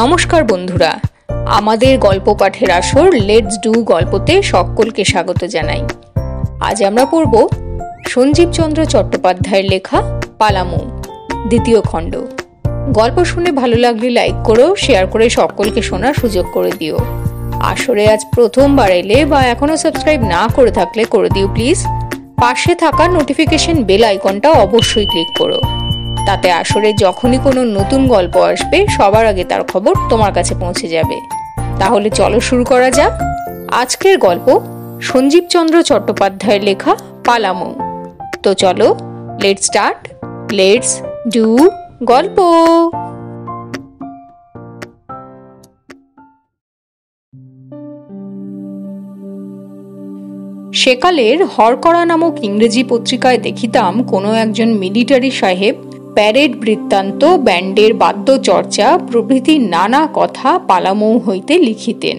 নমস্কার বন্ধুরা, আমাদের গল্প পাঠের আসর লেটস ডু গল্পতে সকলকে স্বাগত জানাই। আজ আমরা পড়ব সঞ্জীবচন্দ্র চট্টোপাধ্যায়ের লেখা পালামৌ দ্বিতীয় খণ্ড। গল্প শুনে ভালো লাগলে লাইক করো, শেয়ার করে সকলকে শোনার সুযোগ করে দিও। আসরে আজ প্রথমবার এলে বা এখনো সাবস্ক্রাইব না করে থাকলে করে দিও প্লিজ। পাশে থাকা নোটিফিকেশন বেল আইকনটা অবশ্যই ক্লিক করো, তাতে আসরে যখনই কোনো নতুন গল্প আসবে সবার আগে তার খবর তোমার কাছে পৌঁছে যাবে। তাহলে চলো শুরু করা যাক। আজকের গল্প সঞ্জীবচন্দ্র চট্টোপাধ্যায়ের লেখা পালামৌ। তো চলো, লেটস স্টার্ট, লেটস ডু গল্প। সেকালের হরকড়া নামক ইংরেজি পত্রিকায় দেখিতাম কোনো একজন মিলিটারি সাহেব প্যারেড বৃত্তান্ত, ব্যান্ডের বাদ্যচর্চা প্রভৃতি নানা কথা পালামৌ হইতে লিখিতেন।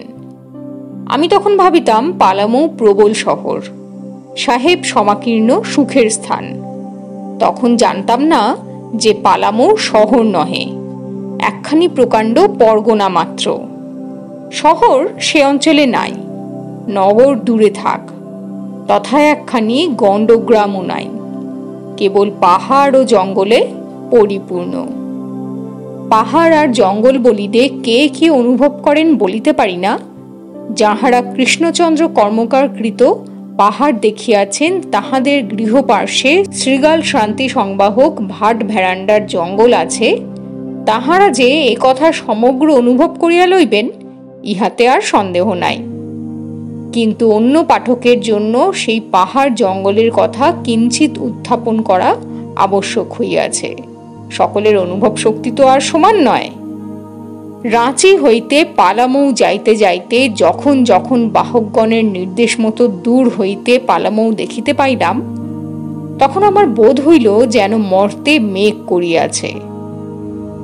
আমি তখন ভাবিতাম পালামৌ প্রবল শহর, সাহেব সমাকীর্ণ সুখের স্থান। তখন জানতাম না যে পালামৌ শহর নহে, একখানি প্রকাণ্ড পরগনা মাত্র। শহর সে অঞ্চলে নাই, নগর দূরে থাক, তথা একখানি গণ্ডগ্রামও নাই, কেবল পাহাড় ও জঙ্গলে পরিপূর্ণ। পাহাড় আর জঙ্গল বলিতে কে কি অনুভব করেন বলিতে পারি না। যাহারা কৃষ্ণচন্দ্র কর্মকার কৃত পাহাড় দেখিয়াছেন, তাহাদের গৃহপার্শ্বে শৃগাল শান্তি সংবাহক ভাট ভেরান্ডার জঙ্গল আছে, তাহারা যে একথা সমগ্র অনুভব করিয়া লইবেন ইহাতে আর সন্দেহ নাই। কিন্তু অন্য পাঠকের জন্য সেই পাহাড় জঙ্গলের কথা কিঞ্চিত উত্থাপন করা আবশ্যক হইয়াছে। সকলের অনুভব শক্তি তো আর সমান নয়। রাঁচি হইতে পালামৌ যাইতে যাইতে যখন যখন বাহকগণের নির্দেশ মতো দূর হইতে পালামৌ দেখিতে পাইলাম, তখন আমার বোধ হইল যেন মর্তে মেঘ করিয়াছে।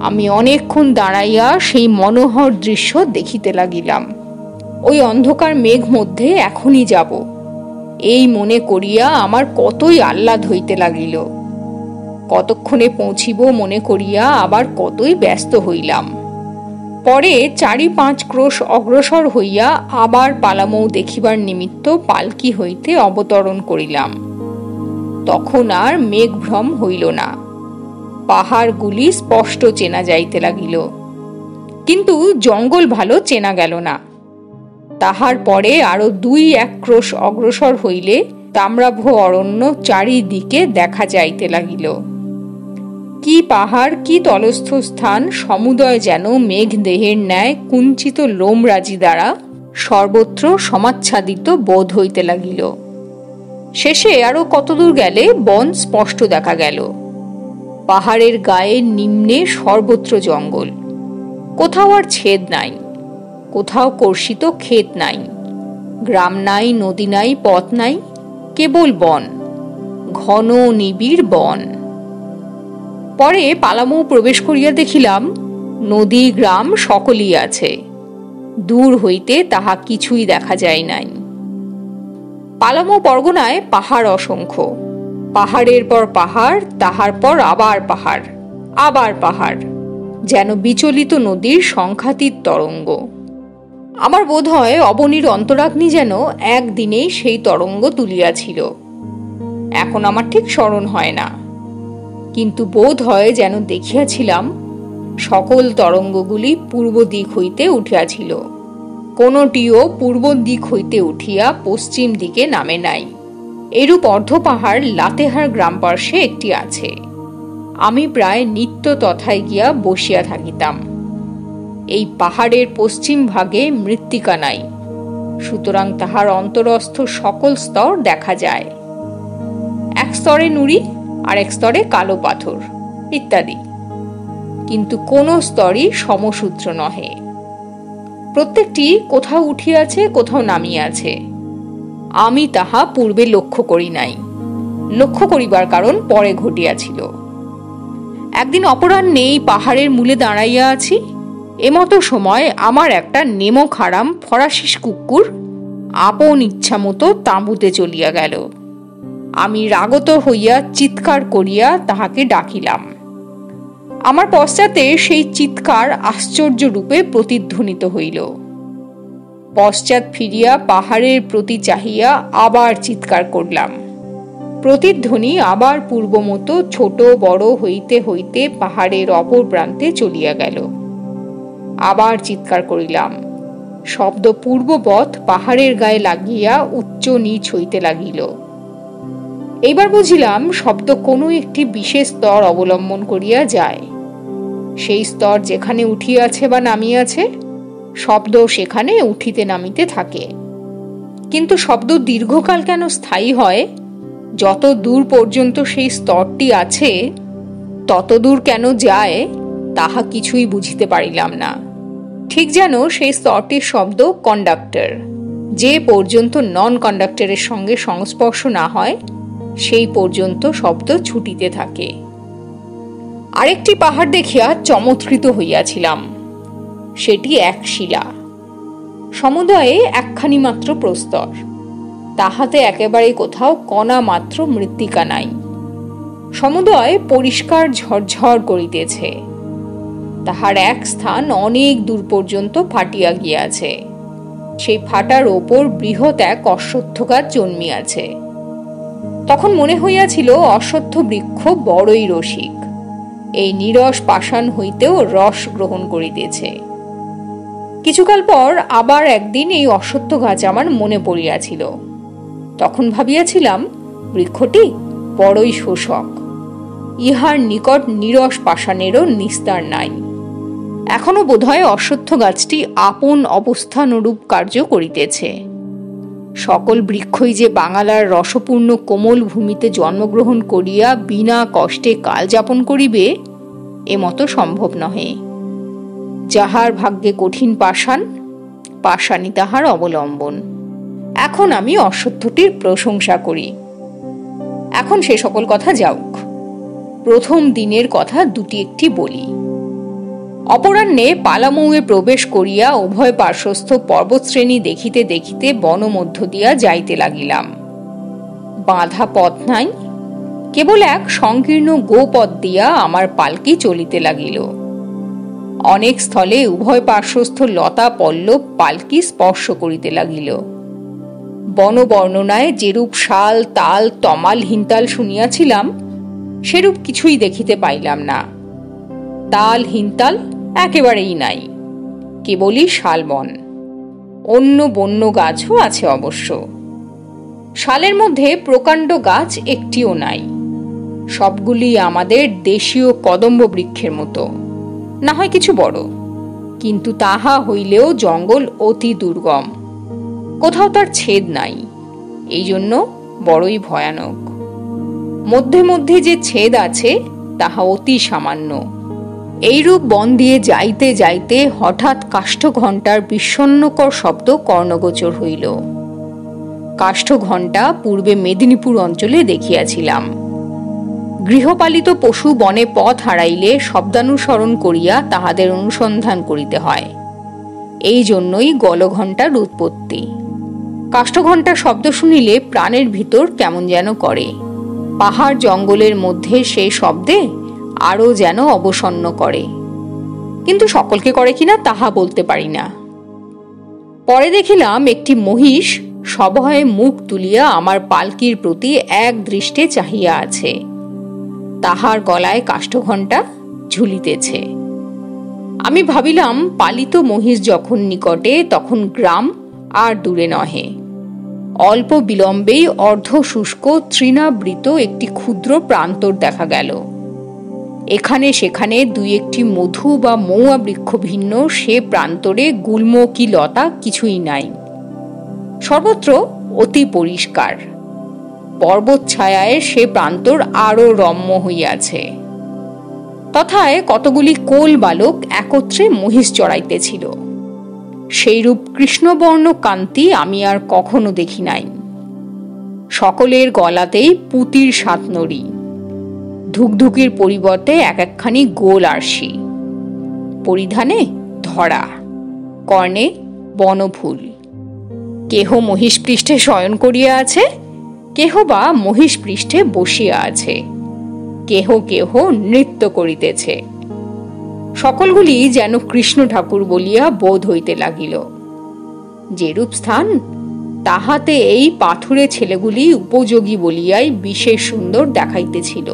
আমি অনেকক্ষণ দাঁড়াইয়া সেই মনোহর দৃশ্য দেখিতে লাগিলাম। ওই অন্ধকার মেঘ মধ্যে এখনই যাব, এই মনে করিয়া আমার কতই আহ্লাদ হইতে লাগিল। কতক্ষণে পৌঁছিব মনে করিয়া আবার কতই ব্যস্ত হইলাম। পরে 4-5 ক্রোশ অগ্রসর হইয়া আবার পালামৌ দেখিবার নিমিত্ত পালকি হইতে অবতরণ করিলাম। তখন আর মেঘভ্রম হইল না, পাহাড়গুলি স্পষ্ট চেনা যাইতে লাগিল, কিন্তু জঙ্গল ভালো চেনা গেল না। তাহার পরে আরো 2-1 ক্রোশ অগ্রসর হইলে তাম্রাভ অরণ্য চারিদিকে দেখা যাইতে লাগিল। কি পাহাড়, কি তলস্থ স্থান, সমুদয় যেন মেঘ দেহের ন্যায় কুঞ্চিত লোমরাজি দ্বারা সর্বত্র সমাচ্ছাদিত বোধ হইতে লাগিল। শেষে আরো কতদূর গেলে বন স্পষ্ট দেখা গেল। পাহাড়ের গায়ে নিম্নে সর্বত্র জঙ্গল, কোথাও আর ছেদ নাই, কোথাও কর্ষিত ক্ষেত নাই, গ্রাম নাই, নদী নাই, পথ নাই, কেবল বন, ঘন নিবিড় বন। পরে পালামৌ প্রবেশ করিয়া দেখিলাম নদী গ্রাম সকলই আছে, দূর হইতে তাহা কিছুই দেখা যায় নাই। পালামৌ পরগনায় পাহাড় অসংখ্য, পাহাড়ের পর পাহাড়, তাহার পর আবার পাহাড়, আবার পাহাড়, যেন বিচলিত নদীর সংখ্যাতীত তরঙ্গ। আমার বোধ হয় অবনীর অন্তরাগ্নি যেন একদিনেই সেই তরঙ্গ তুলিয়াছিল। এখন আমার ঠিক স্মরণ হয় না, কিন্তু বোধ হয় যেন দেখিয়াছিলাম সকল তরঙ্গগুলি পূর্ব দিক হইতে উঠিয়াছিল, কোনটিও পূর্ব দিক হইতে উঠিয়া পশ্চিম দিকে নামে নাই। এরূপ অর্ধ পাহাড় লাতেহার গ্রাম পার্শ্বে একটি আছে। আমি প্রায় নিত্য তথায় গিয়া বসিয়া থাকিতাম। এই পাহাড়ের পশ্চিম ভাগে মৃত্তিকা নাই, সুতরাং তাহার অন্তরস্থ সকল স্তর দেখা যায়। এক স্তরে নুড়ি, আর এক স্তরে কালো পাথর ইত্যাদি, কিন্তু কোন স্তরই সমসূত্র নহে। প্রত্যেকটি কোথাও উঠিয়াছে, কোথাও নামিয়াছে। আমি তাহা পূর্বে লক্ষ্য করি নাই, লক্ষ্য করিবার কারণ পরে ঘটিয়াছিল। একদিন অপরাহ্নে এই পাহাড়ের মূলে দাঁড়াইয়া আছি, এমতো সময় আমার একটা নেমো খারাম ফরাসি কুকুর আপন ইচ্ছা মতো তাঁবুতে চলিয়া গেল। আমি রাগত হইয়া চিৎকার করিয়া তাহাকে ডাকিলাম। আমার পশ্চাতে সেই চিৎকার আশ্চর্য রূপে প্রতিধ্বনিত হইল। পশ্চাৎ ফিরিয়া পাহাড়ের প্রতি চাহিয়া আবার চিৎকার করলাম। প্রতিধ্বনি আবার পূর্বমতো ছোট বড় হইতে হইতে পাহাড়ের অপর প্রান্তে চলিয়া গেল। আবার চিৎকার করিলাম। শব্দ পূর্ববৎ পাহাড়ের গায়ে লাগিয়া উচ্চ নীচ হইতে লাগিল। এইবার বুঝিলাম শব্দ কোনো একটি বিশেষ স্তর অবলম্বন করিয়া যায়। সেই স্তর যেখানে উঠিয়াছে বা নামিয়াছে, শব্দ সেখানে উঠিতে নামিতে থাকে। কিন্তু শব্দ দীর্ঘকাল কেন স্থায়ী হয়? যত দূর পর্যন্ত সেই স্তরটি আছে তত দূর কেন যায়, তাহা কিছুই বুঝিতে পারিলাম না। ঠিক যেন সেই স্তরটির শব্দ কন্ডাক্টর। যে পর্যন্ত নন কন্ডাক্টরের সঙ্গে সংস্পর্শ না হয় সেই পর্যন্ত শব্দ ছুটিতে থাকে। আরেকটি পাহাড় দেখিয়া চমৎকৃত হইয়াছিলাম। সেটি এক শিলা, সমুদয়ে একখানি মাত্র প্রস্তর। তাহাতে একেবারে কোথাও কণা মাত্র মৃত্তিকা নাই। সমুদয় পরিষ্কার ঝরঝর করিতেছে। তাহার এক স্থান অনেক দূর পর্যন্ত ফাটিয়া গিয়াছে। সেই ফাটার ওপর বৃহৎ এক অশ্বত্থ গাছ জন্মিয়াছে। তখন মনে হইয়াছিল অশ্বত্থ বৃক্ষ বড়ই রসিক, এই নিরস পাষাণ হইতেও রস গ্রহণ করিতেছে। কিছুকাল পর আবার একদিন এই অশ্বত্থ গাছ আমার মনে পড়িয়াছিল। তখন ভাবিয়াছিলাম, বৃক্ষটি বড়ই শোষক, ইহার নিকট নিরস পাষাণেরও নিস্তার নাই। এখনো বোধহয় অশ্বত্থ গাছটি আপন অবস্থানুরূপ কার্য করিতেছে। সকল বৃক্ষই যে বাঙালার রসপূর্ণ কোমল ভূমিতে জন্মগ্রহণ করিয়া বিনা কষ্টে কাল যাপন করিবে, এমতো সম্ভব নহে। যাহার ভাগ্যে কঠিন পাষাণ, পাষাণই তাহার অবলম্বন। এখন আমি অশ্বত্থটির প্রশংসা করি। এখন সে সকল কথা যাউক, প্রথম দিনের কথা দুটি একটি বলি। অপরাহ্নে পালামৌয়ে প্রবেশ করিয়া উভয় পার্শ্বস্থ পর্বতশ্রেণী দেখিতে দেখিতে বন মধ্য দিয়া যাইতে লাগিলাম। বাঁধা পথ নাই, কেবল এক সংকীর্ণ গোপথ দিয়া আমার পালকি চলিতে লাগিল। অনেক স্থলে উভয় পার্শ্বস্থ লতা পল্লব পালকি স্পর্শ করিতে লাগিল। বন বর্ণনায় যেরূপ শাল তাল তমাল হিনতাল শুনিয়াছিলাম, সেরূপ কিছুই দেখিতে পাইলাম না। তাল হিনতাল একেবারেই নাই, কেবলই শালবন। অন্য বন্য গাছও আছে অবশ্য। শালের মধ্যে প্রকাণ্ড গাছ একটিও নাই। সবগুলি আমাদের দেশীয় কদম্ব বৃক্ষের মতো, না হয় কিছু বড়, কিন্তু তাহা হইলেও জঙ্গল অতি দুর্গম। কোথাও তার ছেদ নাই, এই জন্য বড়ই ভয়ানক। মধ্যে মধ্যে যে ছেদ আছে তাহা অতি সামান্য। এইরূপ বন দিয়ে যাইতে যাইতে হঠাৎ কাষ্ঠঘণ্টার বিষণ্ণকর শব্দ কর্ণগোচর হইল। কাষ্ঠঘণ্টা পূর্বে মেদিনীপুর অঞ্চলে দেখিয়াছিলাম। গৃহপালিত পশু বনে পথ হারাইলে শব্দানুসরণ করিয়া তাহাদের অনুসন্ধান করিতে হয়। এই জন্যই গলঘণ্টার উৎপত্তি। কাষ্ঠঘণ্টার শব্দ শুনিলে প্রাণের ভিতর কেমন যেন করে। পাহাড় জঙ্গলের মধ্যে সেই শব্দে আরও যেন অবসন্ন করে, কিন্তু সকলকে করে কিনা তাহা বলতে পারি না। পরে দেখিলাম একটি মহিষ সভয়ে মুখ তুলিয়া আমার পালকির প্রতি এক দৃষ্টে চাহিয়া আছে। তাহার গলায় কাষ্ঠঘণ্টা ঝুলিতেছে। আমি ভাবিলাম, পালিত মহিষ যখন নিকটে তখন গ্রাম আর দূরে নহে। অল্প বিলম্বেই অর্ধ শুষ্ক তৃণাবৃত একটি ক্ষুদ্র প্রান্তর দেখা গেল। এখানে সেখানে দুই একটি মধু বা মৌয়া বৃক্ষ ভিন্ন সে প্রান্তরে গুল্ম কি লতা কিছুই নাই। সর্বত্র অতি পরিষ্কার। পর্বত ছায়ায় সে প্রান্তর আরো রম্য হইয়াছে। তথায় কতগুলি কোল বালক একত্রে মহিষ চড়াইতেছিল। সেইরূপ কৃষ্ণবর্ণ কান্তি আমি আর কখনো দেখি নাই। সকলের গলাতেই পুতির সাতনড়ি, ধুকধুকির পরিবর্তে এক একখানি গোল আরশি, পরিধানে ধরা, কর্ণে বনফুল। কেহ মহিষ পৃষ্ঠে শয়ন করিয়া আছে, কেহ বা মহিষ পৃষ্ঠে বসিয়া আছে, কেহ কেহ নৃত্য করিতেছে। সকলগুলি যেন কৃষ্ণ ঠাকুর বলিয়া বোধ হইতে লাগিল। যেরূপ স্থান, তাহাতে এই পাথুরে ছেলেগুলি উপযোগী বলিয়াই বিশেষ সুন্দর দেখাইতেছিল।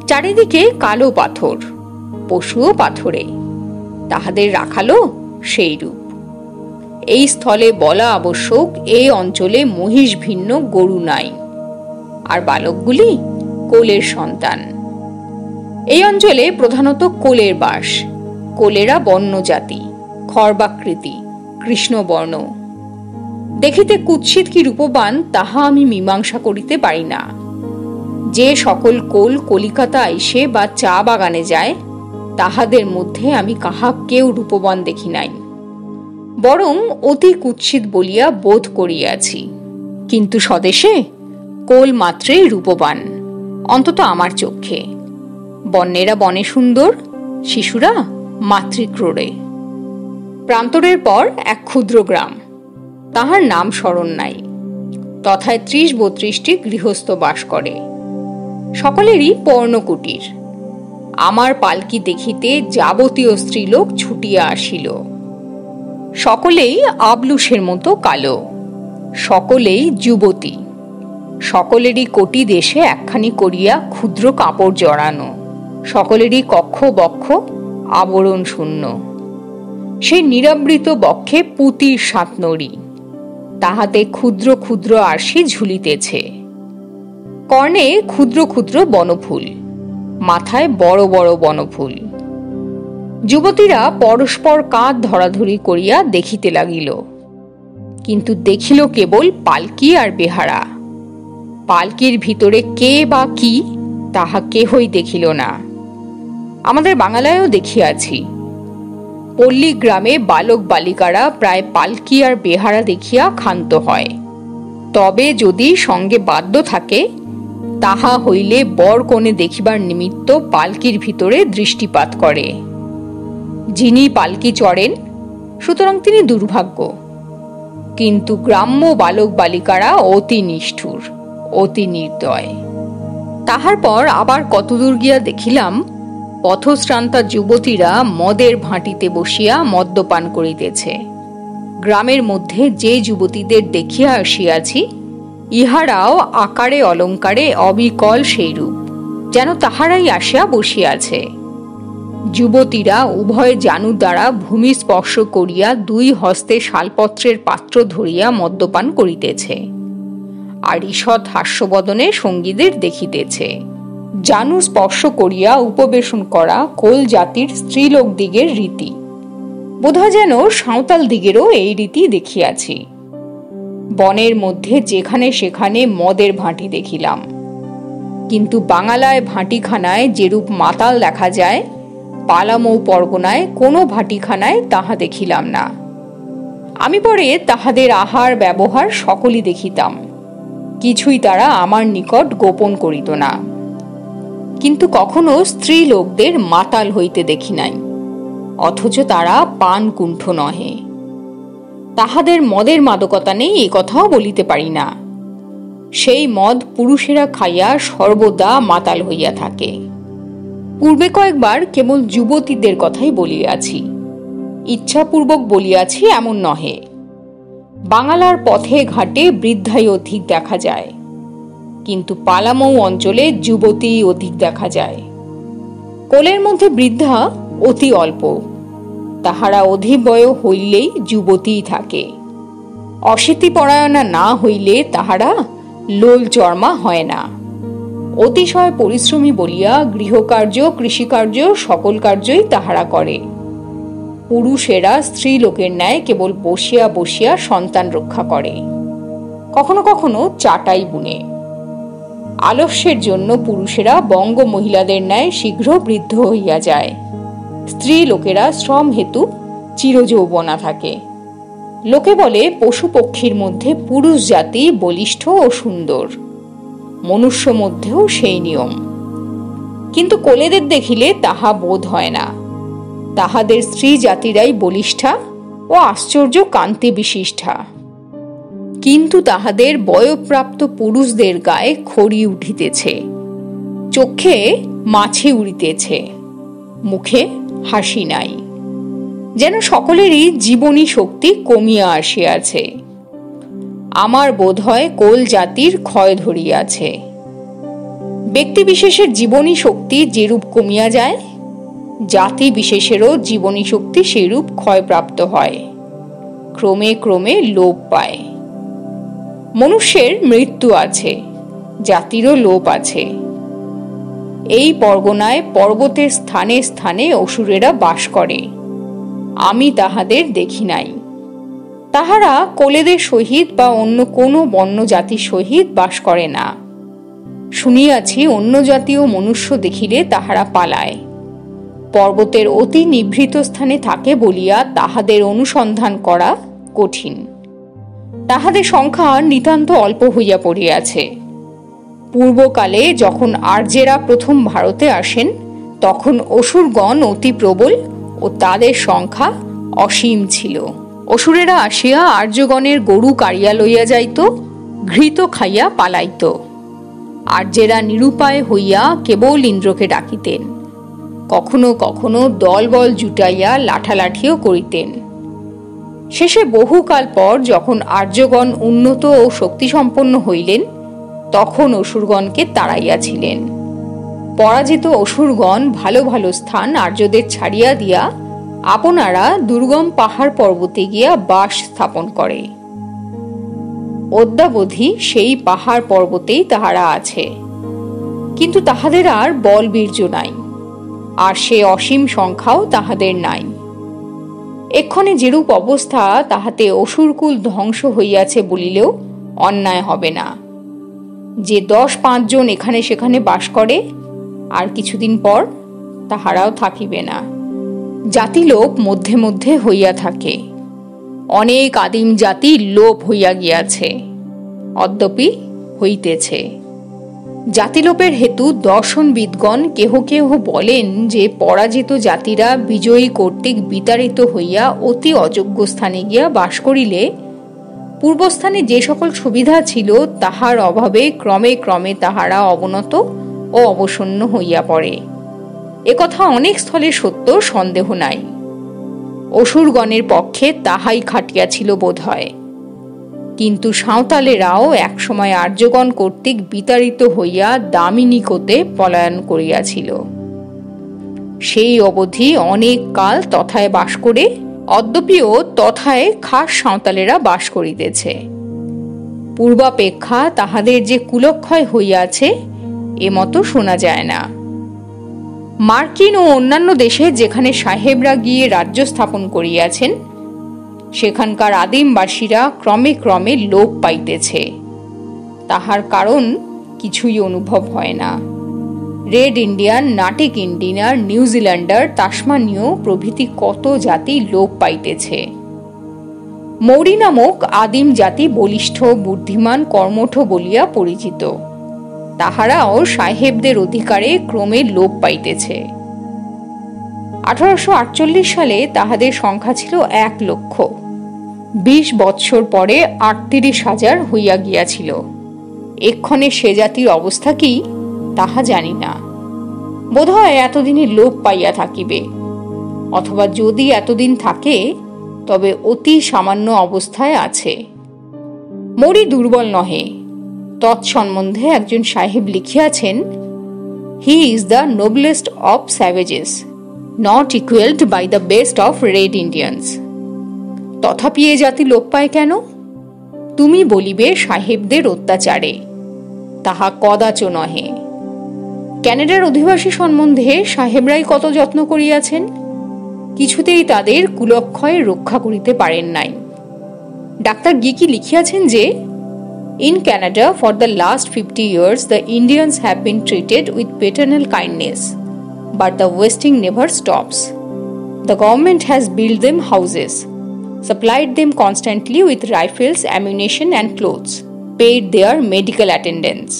চারিদিকে কালো পাথর, পশুও পাথরে, তাহাদের রাখালো সেই রূপ। এই স্থলে বলা আবশ্যক, এই অঞ্চলে মহিষ ভিন্ন গরু নাই, আর বালকগুলি কোলের সন্তান। এই অঞ্চলে প্রধানত কোলের বাস। কোলেরা বন্য জাতি, খর্বাকৃতি, কৃষ্ণবর্ণ। দেখিতে কুৎসিত কি রূপবান তাহা আমি মীমাংসা করিতে পারি না। যে সকল কোল কলিকাতা আইসে বা চা বাগানে যায়, তাহাদের মধ্যে আমি কাহাকেও রূপবান দেখি নাই, বরং অতি কুৎসিত বলিয়া বোধ করিয়াছি। কিন্তু স্বদেশে কোল মাত্রেই রূপবান, অন্তত আমার চক্ষে। বন্যেরা বনে সুন্দর, শিশুরা মাতৃক্রোড়ে। প্রান্তরের পর এক ক্ষুদ্র গ্রাম, তাহার নাম স্মরণ নাই। তথায় ৩০-৩২টি গৃহস্থ বাস করে, সকলেরই পর্ণকুটির। আমার পালকি দেখিতে যাবতীয় স্ত্রীলোক ছুটিয়া আসিল। সকলেই আবলুসের মতো কালো, সকলেই যুবতী, সকলেরই কোটি দেশে একখানি করিয়া ক্ষুদ্র কাপড় জড়ানো, সকলেরই কক্ষ বক্ষ আবরণ শূন্য। সেই নিরাবৃত বক্ষে পুতির সাতনড়ি, তাহাতে ক্ষুদ্র ক্ষুদ্র আরশি ঝুলিতেছে। কর্ণে ক্ষুদ্র ক্ষুদ্র বনফুল, মাথায় বড় বড় বনফুল। যুবতীরা পরস্পর কাঁধ ধরাধরি করিয়া দেখিতে লাগিল, কিন্তু দেখিল কেবল পালকি আর বেহারা। পালকির ভিতরে কে বা কি তাহা কেহই দেখিল না। আমাদের বাংলায়ও দেখিয়াছি, পল্লী গ্রামে বালক বালিকারা প্রায় পালকি আর বেহারা দেখিয়া ক্ষান্ত হয়। তবে যদি সঙ্গে বাদ্য থাকে, তাহা হইলে বর কনে দেখিবার নিমিত্ত পালকির ভিতরে দৃষ্টিপাত করে। যিনি পালকি চড়েন, সুতরাং তিনি দুর্ভাগ্য। কিন্তু গ্রাম্য বালক বালিকারা অতি নিষ্ঠুর, অতি নির্দয়। তাহার পর আবার কতদূর গিয়া দেখিলাম, পথশ্রান্তা যুবতীরা মদের ভাঁটিতে বসিয়া মদ্যপান করিতেছে। গ্রামের মধ্যে যে যুবতীদের দেখিয়া আসিয়াছি, ইহারাও আকারে অলঙ্কারে অবিকল সেই রূপ, যেন তাহারাই আসিয়া বসিয়াছে। যুবতীরা উভয় জানু দ্বারা ভূমি স্পর্শ করিয়া দুই হস্তে শালপত্রের পাত্র ধরিয়া মদ্যপান করিতেছে, আর ঈষৎ হাস্যবদনে সঙ্গীদের দেখিতেছে। জানু স্পর্শ করিয়া উপবেশন করা কোল জাতির স্ত্রীলোকদিগের রীতি, বোধহয় যেন সাঁওতাল দিগেরও এই রীতি দেখিয়াছি। বনের মধ্যে যেখানে সেখানে মদের ভাঁটি দেখিলাম, কিন্তু বাঙালায় ভাঁটিখানায় যেরূপ মাতাল দেখা যায়, পালামৌ পরগনায় কোনো ভাটিখানায় তাহা দেখিলাম না। আমি পরে তাহাদের আহার ব্যবহার সকলই দেখিতাম, কিছুই তারা আমার নিকট গোপন করিত না। কিন্তু কখনো স্ত্রী লোকদের মাতাল হইতে দেখি নাই, অথচ তারা পান কুণ্ঠ নহে। তাহাদের মদের মাদকতা নেই এ কথাও বলিতে পারি না। সেই মদ পুরুষেরা খাইয়া সর্বদা মাতাল হইয়া থাকে। পূর্বে কয়েকবার কেবল যুবতীদের কথাই বলিয়াছি, ইচ্ছাপূর্বক বলিয়াছি এমন নহে। বাঙালার পথে ঘাটে বৃদ্ধাই অধিক দেখা যায়, কিন্তু পালামৌ অঞ্চলে যুবতী অধিক দেখা যায়। কোলের মধ্যে বৃদ্ধা অতি অল্প, তাহারা অধিবয় হইলেই যুবতীই থাকে। অশীতিপরায়ণা না হইলে তাহারা লোল চর্মা হয় না। অতিশয় পরিশ্রমী বলিয়া গৃহকার্য কৃষিকার্য সকল কার্যই তাহারা করে। পুরুষেরা স্ত্রী লোকের ন্যায় কেবল বসিয়া বসিয়া সন্তান রক্ষা করে, কখনো কখনো চাটাই বুনে। আলস্যের জন্য পুরুষেরা বঙ্গ মহিলাদের ন্যায় শীঘ্র বৃদ্ধ হইয়া যায়। স্ত্রী লোকেরা শ্রম হেতু চিরযৌবনা থাকে। লোকে বলে পশু পক্ষীর মধ্যে পুরুষ জাতি বলিষ্ঠ ও সুন্দর, মনুষ্য মধ্যেও সেই নিয়ম। কিন্তু কোলেদের দেখিলে তাহা বোধ হয় না। তাহাদের স্ত্রী জাতিরাই বলিষ্ঠা ও আশ্চর্য কান্তি বিশিষ্ঠা, কিন্তু তাহাদের বয়প্রাপ্ত পুরুষদের গায়ে খড়ি উঠিতেছে, চোখে মাছি উড়িতেছে, মুখে হাসি নাই, যেন সকলেরই জীবনী শক্তি কমিয়া আসিয়াছে। আমার বোধ হয় কোল জাতির ক্ষয় ধরিয়াছে। ব্যক্তি বিশেষের জীবনী শক্তি যেরূপ কমিয়া যায়, জাতি বিশেষেরও জীবনী শক্তি সেরূপ ক্ষয়প্রাপ্ত হয়, ক্রমে ক্রমে লোপ পায়। মনুষ্যের মৃত্যু আছে, জাতিরও লোপ আছে। এই পরগনায় পর্বতের স্থানে স্থানে অসুরেরা বাস করে, আমি তাহাদের দেখি নাই। তাহারা কোলেদের সহিত বা অন্য কোনো বন্য জাতির সহিত বাস করে না। শুনিয়াছি অন্য জাতীয় মনুষ্য দেখিলে তাহারা পালায়। পর্বতের অতি নিভৃত স্থানে থাকে বলিয়া তাহাদের অনুসন্ধান করা কঠিন। তাহাদের সংখ্যা নিতান্ত অল্প হইয়া পড়িয়াছে। পূর্বকালে যখন আর্যেরা প্রথম ভারতে আসেন, তখন অসুরগণ অতি প্রবল ও তাদের সংখ্যা অসীম ছিল। অসুরেরা আসিয়া আর্যগণের গরু কাড়িয়া লইয়া যাইত, ঘৃত খাইয়া পালাইত। আর্যেরা নিরুপায় হইয়া কেবল ইন্দ্রকে ডাকিতেন, কখনো কখনো দলবল জুটাইয়া লাঠালাঠিও করিতেন। শেষে বহুকাল পর যখন আর্যগণ উন্নত ও শক্তিসম্পন্ন হইলেন, তখন অসুরগণকে তাড়াইয়াছিলেন। পরাজিত অসুরগণ ভালো ভালো স্থান আর্যদের ছাড়িয়া দিয়া আপনারা দুর্গম পাহাড় পর্বতে গিয়া বাস স্থাপন করে। অদ্যাবধি সেই পাহাড় পর্বতেই তাহারা আছে, কিন্তু তাহাদের আর বলবীর্য নাই, আর সে অসীম সংখ্যাও তাহাদের নাই। এক্ষণে যেরূপ অবস্থা, তাহাতে অসুরকুল ধ্বংস হইয়াছে বলিলেও অন্যায় হবে না। যে 10-5 জন এখানে সেখানে বাস করে, আর কিছুদিন পর তাহারাও থাকিবে না। জাতিলোপ মধ্যে মধ্যে হইয়া থাকে। অনেক আদিম জাতি লোপ হইয়া গিয়াছে, অদ্যপি হইতেছে। জাতিলোপের হেতু দর্শনবিদগণ কেহ কেহ বলেন যে পরাজিত জাতিরা বিজয়ী কর্তৃক বিতাড়িত হইয়া অতি অযোগ্য স্থানে গিয়া বাস করিলে পূর্বস্থানে যে সকল সুবিধা ছিল তাহার অভাবে ক্রমে ক্রমে তাহারা অবনত ও অবসন্ন হইয়া পড়ে। একথা অনেক স্থলে সত্য, সন্দেহ নাই। অসুরগণের পক্ষে তাহাই খাটিয়াছিল বোধ হয়। কিন্তু সাঁওতালেরাও একসময় আর্যগণ কর্তৃক বিতাড়িত হইয়া দামিনীকোতে পলায়ন করিয়াছিল। সেই অবধি অনেক কাল তথায় বাস করে অদ্যপিও তথায় খাস সাঁওতালেরা বাস করিতেছে। পূর্বাপেক্ষা তাহাদের যে কুলক্ষয় হইয়াছে এমতো শোনা যায় না। মার্কিন ও অন্যান্য দেশে যেখানে সাহেবরা গিয়ে রাজ্য স্থাপন করিয়াছেন, সেখানকার আদিমবাসীরা ক্রমে ক্রমে লোপ পাইতেছে। তাহার কারণ কিছুই অনুভব হয় না। রেড ইন্ডিয়ান, নাটিক ইন্ডিয়ান, নিউজিল্যান্ডার, তাসমানীয় প্রভৃতি কত জাতি লোপ পাইতেছে। মৌরি নামক আদিম জাতি বলিষ্ঠ, বুদ্ধিমান, কর্মঠ বলিয়া পরিচিত। তাহারাও সাহেবদের অধিকারে ক্রমে লোপ পাইতেছে। 1848 সালে তাহাদের সংখ্যা ছিল 1 লক্ষ। 20 বৎসর পরে 38,000 হইয়া গিয়াছিল। এক্ষণে সে জাতির অবস্থা কি তাহা জানি না। বোধহয় এতদিনে লোপ পাইয়া থাকিবে, অথবা যদি এতদিন থাকে তবে অতি সামান্য অবস্থায় আছে। মৌরি দুর্বল নহে। তৎসম্বন্ধে একজন সাহেব লিখিয়াছেন, he is the noblest of savages, not equalled by the best of red Indians. তথাপি এ জাতি লোপ পায় কেন? তুমি বলিবে সাহেবদের অত্যাচারে। তাহা কদাচ নহে। ক্যানাডার অধিবাসী সম্বন্ধে সাহেবরাই কত যত্ন করিয়াছেন, কিছুতেই তাদের কুলক্ষয় রক্ষা করিতে পারেন নাই। ডাক্তার গিকি লিখিয়াছেন যে, In Canada, for the last 50 years, the Indians have been treated with paternal kindness, but the wasting never stops. The government has built them houses, supplied them constantly with rifles, ammunition and clothes, paid their medical attendance.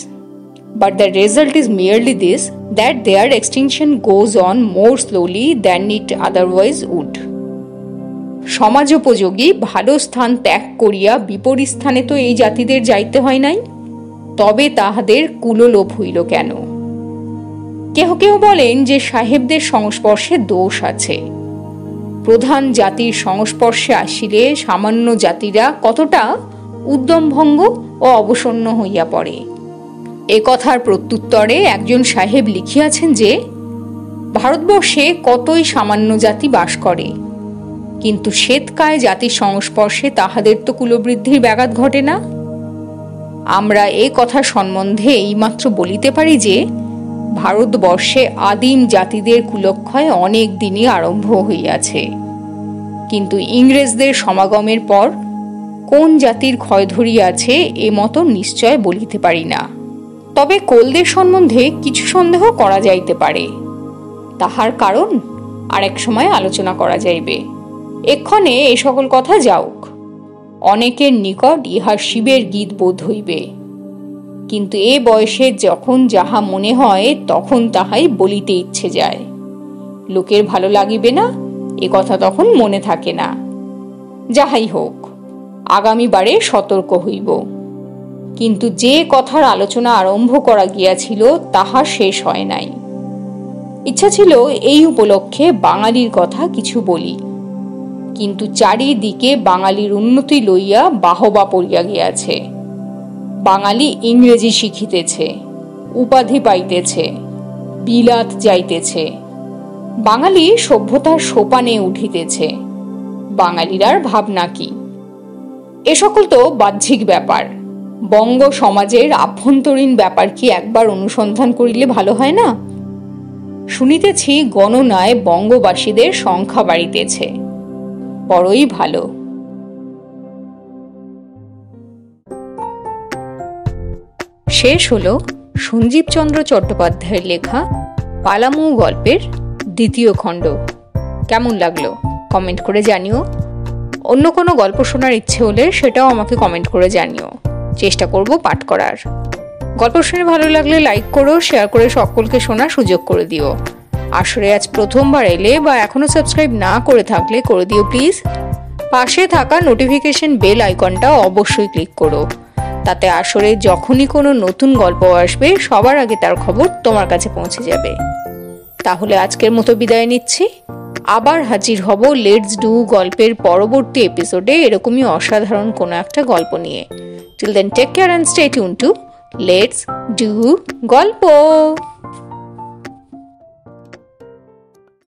But the result is merely this, that their extinction goes on more slowly than it otherwise would. সমাজোপযোগী ভালো স্থান ত্যাগ করিয়া বিপরীত স্থানে তো এই জাতিদের যাইতে হয় নাই, তবে তাহাদের কুললোপ হইল কেন? কেহ কেউ বলেন যে সাহেবদের সংস্পর্শে দোষ আছে। প্রধান জাতির সংস্পর্শে আসিলে সামান্য জাতিরা কতটা উদ্যমভঙ্গ ও অবসন্ন হইয়া পড়ে। এ কথার প্রত্যুত্তরে একজন সাহেব লিখিয়াছেন যে ভারতবর্ষে কতই সামান্য জাতি বাস করে, কিন্তু শ্বেতকায় জাতির সংস্পর্শে তাহাদের তো কুলবৃদ্ধির ব্যাঘাত ঘটে না। আমরা এ কথা সম্বন্ধে এইমাত্র বলিতে পারি যে ভারতবর্ষে আদিম জাতিদের কুলক্ষয় অনেক দিনই আরম্ভ হইয়াছে, কিন্তু ইংরেজদের সমাগমের পর কোন জাতির ক্ষয় ধরিয়াছে এ মতো নিশ্চয় বলিতে পারি না। তবে কোলদের সম্বন্ধে কিছু সন্দেহ করা যাইতে পারে, তাহার কারণ আরেক সময় আলোচনা করা যাইবে। এক্ষণে এ সকল কথা যাওক। অনেকের নিকট ইহা শিবের গীত বোধ হইবে, কিন্তু এ বয়সে যখন যাহা মনে হয় তখন তাহাই বলিতে ইচ্ছে যায়। লোকের ভালো লাগিবে না এ কথা তখন মনে থাকে না। যাহাই হোক, আগামীবারে সতর্ক হইব। কিন্তু যে কথার আলোচনা আরম্ভ করা গিয়াছিল তাহা শেষ হয় নাই। ইচ্ছা ছিল এই উপলক্ষে বাঙালির কথা কিছু বলি, কিন্তু চারিদিকে বাঙালির উন্নতি লইয়া বাহবা পড়িয়া গিয়াছে। বাঙালি ইংরেজি শিখিতেছে, উপাধি পাইতেছে, বিলাত যাইতেছে, বাঙালি সভ্যতার সোপানে উঠিতেছে। বাঙালির আর ভাবনা কি? এ সকল তো বাহ্যিক ব্যাপার। বঙ্গ সমাজের আভ্যন্তরীণ ব্যাপার কি একবার অনুসন্ধান করিলে ভালো হয় না? শুনিতেছি গণনায় বঙ্গবাসীদের সংখ্যা বাড়িতেছে, বড়ই ভালো। শেষ হলো সঞ্জীবচন্দ্র চট্টোপাধ্যায়ের লেখা পালামৌ গল্পের দ্বিতীয় খণ্ড। কেমন লাগলো কমেন্ট করে জানিও। অন্য কোনো গল্প শোনার ইচ্ছে হলে সেটাও আমাকে কমেন্ট করে জানিও, চেষ্টা করব পাঠ করার। গল্প শুনে ভালো লাগলে লাইক করো, শেয়ার করে সকলকে শোনার সুযোগ করে দিও। আসরে আজ প্রথমবার এলে বা এখনো সাবস্ক্রাইব না করে থাকলে করে দিও প্লিজ। পাশে থাকা নোটিফিকেশন বেল আইকনটা অবশ্যই ক্লিক করো, তাতে আসরে যখনই কোনো নতুন গল্প আসবে সবার আগে তার খবর তোমার কাছে পৌঁছে যাবে। তাহলে আজকের মতো বিদায় নিচ্ছি। আবার হাজির হব লেটস ডু গল্পের পরবর্তী এপিসোডে এরকমই অসাধারণ কোনো একটা গল্প নিয়ে। Till then take care and stay tune to let's do গল্প।